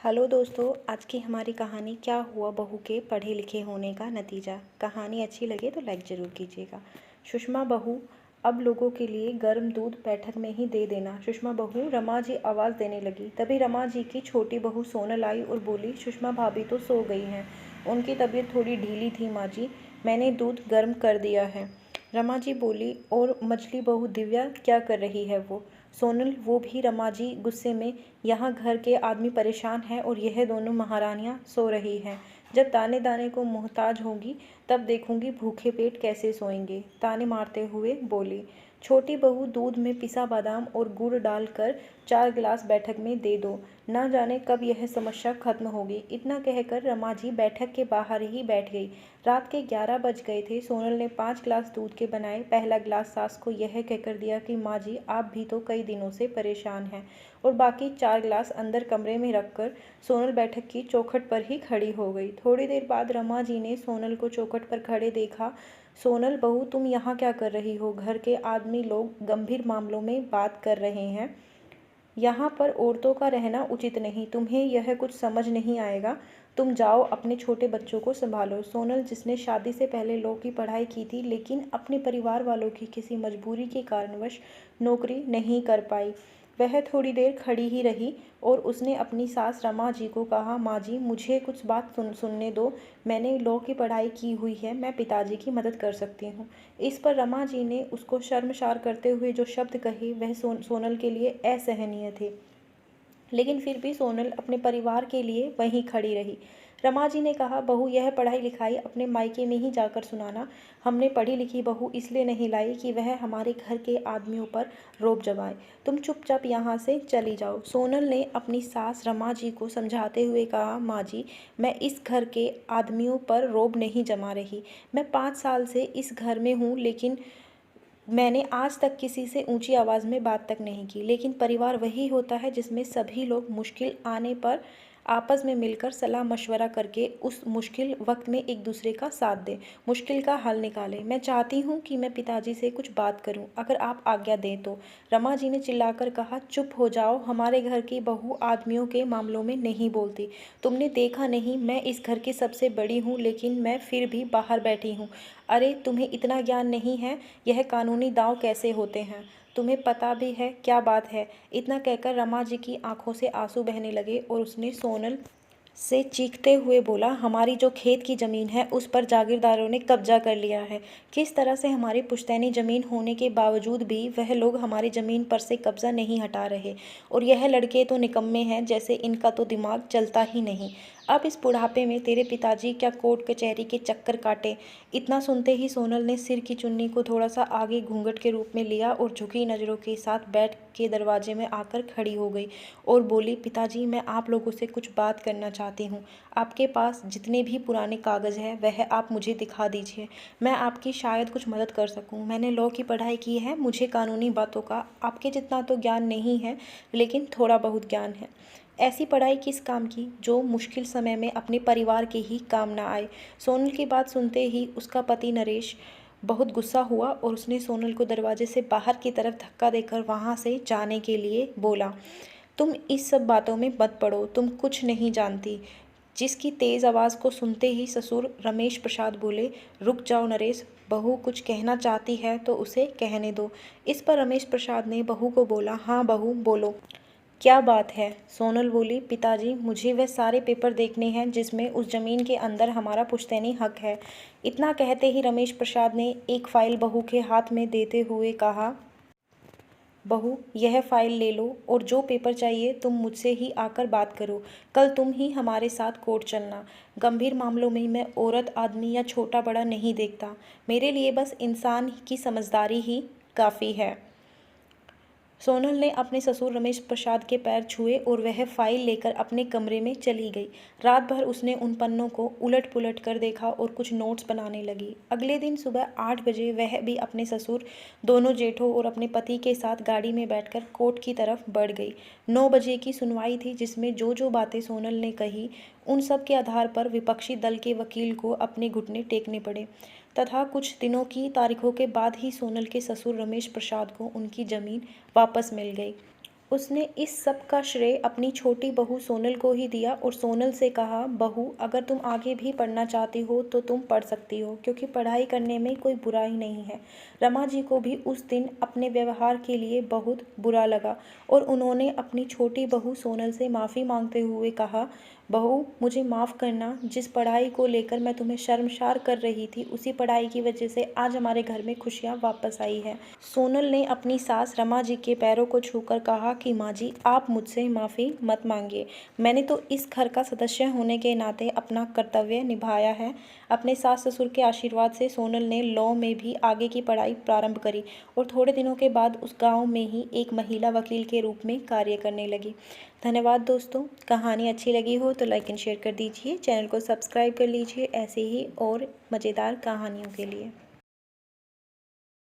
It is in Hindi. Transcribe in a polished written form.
हेलो दोस्तों, आज की हमारी कहानी क्या हुआ बहू के पढ़े लिखे होने का नतीजा। कहानी अच्छी लगे तो लाइक ज़रूर कीजिएगा। सुषमा बहू, अब लोगों के लिए गर्म दूध बैठक में ही दे देना। सुषमा बहू, रमा जी आवाज़ देने लगी। तभी रमा जी की छोटी बहू सोनल आई और बोली, सुषमा भाभी तो सो गई हैं, उनकी तबीयत थोड़ी ढीली थी माँ जी, मैंने दूध गर्म कर दिया है। रमा जी बोली, और मझली बहू दिव्या क्या कर रही है वो? सोनल, वो भी रमा जी गुस्से में, यहाँ घर के आदमी परेशान हैं और यह दोनों महारानियाँ सो रही हैं। जब दाने दाने को मोहताज होंगी तब देखूंगी भूखे पेट कैसे सोएंगे, ताने मारते हुए बोली। छोटी बहू, दूध में पिसा बादाम और गुड़ डालकर 4 गिलास बैठक में दे दो, ना जाने कब यह समस्या खत्म होगी। इतना कहकर रमा जी बैठक के बाहर ही बैठ गई। रात के 11 बज गए थे। सोनल ने 5 गिलास दूध के बनाए। पहला गिलास सास को यह कहकर दिया कि माँ जी, आप भी तो कई दिनों से परेशान हैं, और बाकी 4 गिलास अंदर कमरे में रखकर सोनल बैठक की चौखट पर ही खड़ी हो गई। थोड़ी देर बाद रमा जी ने सोनल को चौखट पर खड़े देखा। सोनल बहू, तुम यहाँ क्या कर रही हो? घर के आदमी लोग गंभीर मामलों में बात कर रहे हैं, यहाँ पर औरतों का रहना उचित नहीं। तुम्हें यह कुछ समझ नहीं आएगा, तुम जाओ अपने छोटे बच्चों को संभालो। सोनल, जिसने शादी से पहले लॉ की पढ़ाई की थी लेकिन अपने परिवार वालों की किसी मजबूरी के कारणवश नौकरी नहीं कर पाई, वह थोड़ी देर खड़ी ही रही और उसने अपनी सास रमा जी को कहा, माँ जी, मुझे कुछ बात सुनने दो, मैंने लॉ की पढ़ाई की हुई है, मैं पिताजी की मदद कर सकती हूँ। इस पर रमा जी ने उसको शर्मसार करते हुए जो शब्द कहे वह सोनल के लिए असहनीय थे, लेकिन फिर भी सोनल अपने परिवार के लिए वहीं खड़ी रही। रमा जी ने कहा, बहू, यह पढ़ाई लिखाई अपने मायके में ही जाकर सुनाना। हमने पढ़ी लिखी बहू इसलिए नहीं लाई कि वह हमारे घर के आदमियों पर रोब जमाए। तुम चुपचाप यहाँ से चली जाओ। सोनल ने अपनी सास रमा जी को समझाते हुए कहा, माँ जी, मैं इस घर के आदमियों पर रोब नहीं जमा रही। मैं 5 साल से इस घर में हूँ, लेकिन मैंने आज तक किसी से ऊंची आवाज़ में बात तक नहीं की। लेकिन परिवार वही होता है जिसमें सभी लोग मुश्किल आने पर आपस में मिलकर सलाह मशवरा करके उस मुश्किल वक्त में एक दूसरे का साथ दें, मुश्किल का हल निकालें। मैं चाहती हूँ कि मैं पिताजी से कुछ बात करूँ, अगर आप आज्ञा दें तो। रमा जी ने चिल्लाकर कहा, चुप हो जाओ, हमारे घर की बहू आदमियों के मामलों में नहीं बोलती। तुमने देखा नहीं, मैं इस घर की सबसे बड़ी हूँ, लेकिन मैं फिर भी बाहर बैठी हूँ। अरे, तुम्हें इतना ज्ञान नहीं है, यह कानूनी दांव कैसे होते हैं? तुम्हें पता भी है क्या बात है? इतना कहकर रमा जी की आंखों से आंसू बहने लगे और उसने सोनल से चीखते हुए बोला, हमारी जो खेत की ज़मीन है उस पर जागीरदारों ने कब्जा कर लिया है। किस तरह से हमारी पुश्तैनी ज़मीन होने के बावजूद भी वह लोग हमारी ज़मीन पर से कब्जा नहीं हटा रहे, और यह लड़के तो निकम्मे हैं, जैसे इनका तो दिमाग चलता ही नहीं। अब इस बुढ़ापे में तेरे पिताजी क्या कोर्ट कचहरी के चक्कर काटे? इतना सुनते ही सोनल ने सिर की चुन्नी को थोड़ा सा आगे घूंघट के रूप में लिया और झुकी नज़रों के साथ बेड के दरवाजे में आकर खड़ी हो गई और बोली, पिताजी, मैं आप लोगों से कुछ बात करना चाहती हूँ। आपके पास जितने भी पुराने कागज़ हैं वह आप मुझे दिखा दीजिए, मैं आपकी शायद कुछ मदद कर सकूँ। मैंने लॉ की पढ़ाई की है, मुझे कानूनी बातों का आपके जितना तो ज्ञान नहीं है, लेकिन थोड़ा बहुत ज्ञान है। ऐसी पढ़ाई किस काम की जो मुश्किल समय में अपने परिवार के ही काम ना आए। सोनल की बात सुनते ही उसका पति नरेश बहुत गुस्सा हुआ और उसने सोनल को दरवाजे से बाहर की तरफ धक्का देकर वहाँ से जाने के लिए बोला, तुम इस सब बातों में मत पड़ो, तुम कुछ नहीं जानती। जिसकी तेज़ आवाज़ को सुनते ही ससुर रमेश प्रसाद बोले, रुक जाओ नरेश, बहू कुछ कहना चाहती है तो उसे कहने दो। इस पर रमेश प्रसाद ने बहू को बोला, हाँ बहू बोलो, क्या बात है? सोनल बोली, पिताजी, मुझे वह सारे पेपर देखने हैं जिसमें उस ज़मीन के अंदर हमारा पुश्तैनी हक है। इतना कहते ही रमेश प्रसाद ने एक फ़ाइल बहू के हाथ में देते हुए कहा, बहू, यह फ़ाइल ले लो और जो पेपर चाहिए तुम मुझसे ही आकर बात करो। कल तुम ही हमारे साथ कोर्ट चलना। गंभीर मामलों में मैं औरत आदमी या छोटा बड़ा नहीं देखता, मेरे लिए बस इंसान की समझदारी ही काफ़ी है। सोनल ने अपने ससुर रमेश प्रसाद के पैर छुए और वह फाइल लेकर अपने कमरे में चली गई। रात भर उसने उन पन्नों को उलट पुलट कर देखा और कुछ नोट्स बनाने लगी। अगले दिन सुबह 8 बजे वह भी अपने ससुर, दोनों जेठों और अपने पति के साथ गाड़ी में बैठकर कोर्ट की तरफ बढ़ गई। 9 बजे की सुनवाई थी, जिसमें जो जो बातें सोनल ने कही उन सब के आधार पर विपक्षी दल के वकील को अपने घुटने टेकने पड़े, तथा कुछ दिनों की तारीखों के बाद ही सोनल के ससुर रमेश प्रसाद को उनकी ज़मीन वापस मिल गई। उसने इस सब का श्रेय अपनी छोटी बहू सोनल को ही दिया और सोनल से कहा, बहू अगर तुम आगे भी पढ़ना चाहती हो तो तुम पढ़ सकती हो, क्योंकि पढ़ाई करने में कोई बुराई नहीं है। रमा जी को भी उस दिन अपने व्यवहार के लिए बहुत बुरा लगा और उन्होंने अपनी छोटी बहू सोनल से माफ़ी मांगते हुए कहा, बहू मुझे माफ़ करना, जिस पढ़ाई को लेकर मैं तुम्हें शर्मसार कर रही थी उसी पढ़ाई की वजह से आज हमारे घर में खुशियाँ वापस आई हैं। सोनल ने अपनी सास रमा जी के पैरों को छूकर कहा कि माँ जी आप मुझसे माफ़ी मत मांगिए, मैंने तो इस घर का सदस्य होने के नाते अपना कर्तव्य निभाया है। अपने सास ससुर के आशीर्वाद से सोनल ने लॉ में भी आगे की पढ़ाई प्रारंभ करी और थोड़े दिनों के बाद उस गांव में ही एक महिला वकील के रूप में कार्य करने लगी। धन्यवाद दोस्तों। कहानी अच्छी लगी हो तो लाइक एंड शेयर कर दीजिए, चैनल को सब्सक्राइब कर लीजिए ऐसे ही और मज़ेदार कहानियों के लिए।